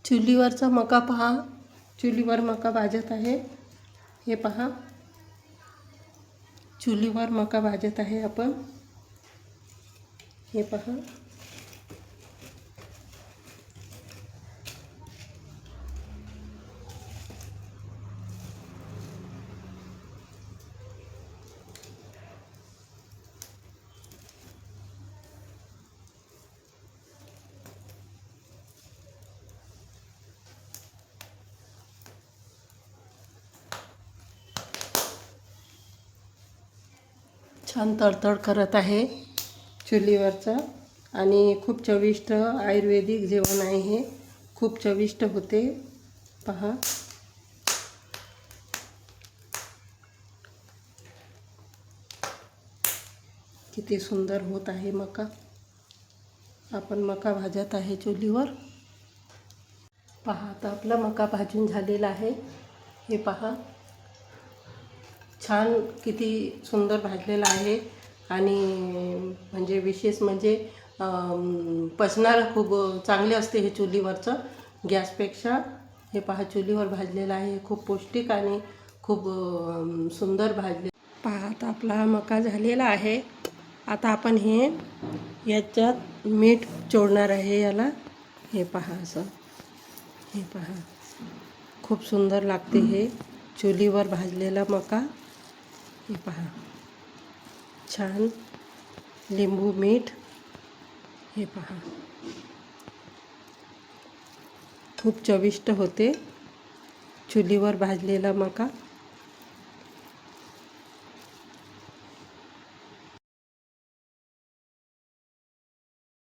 चुलीवरचा मका पहा. चुलीवर मका भाजत आहे. हे पहा, चुलीवर मका भाजत आहे आपण. हे पहा, छान तडतड करत आहे चुलीवरचं. आणि खूप चविष्ट आयुर्वेदिक जेवण आहे हे. खूप चविष्ट होते. पहा, किती सुंदर होत आहे मका. आपण मका भाजत आहे चुलीवर. पहा, आता आपला मका भाजून झालेला आहे. हे पहा, छान किती सुंदर भाजलेला आहे. आणि म्हणजे विशेष म्हणजे पचनाला खूप चांगले असते हे चुलीवरचं गॅसपेक्षा. हे पहा, चुलीवर भाजलेलं आहे. खूप पौष्टिक आणि खूप सुंदर भाजले. पहा, आता आपला मका झालेला आहे. आता आपण हे याच्यात मीठ चोळणार आहे याला. हे पहा, असं. हे पहा, खूप सुंदर लागते हे चुलीवर भाजलेला मका. हे पहा, छान लिंबू मीठ. हे पहा, खूप चविष्ट होते चुलीवर भाजलेला मका.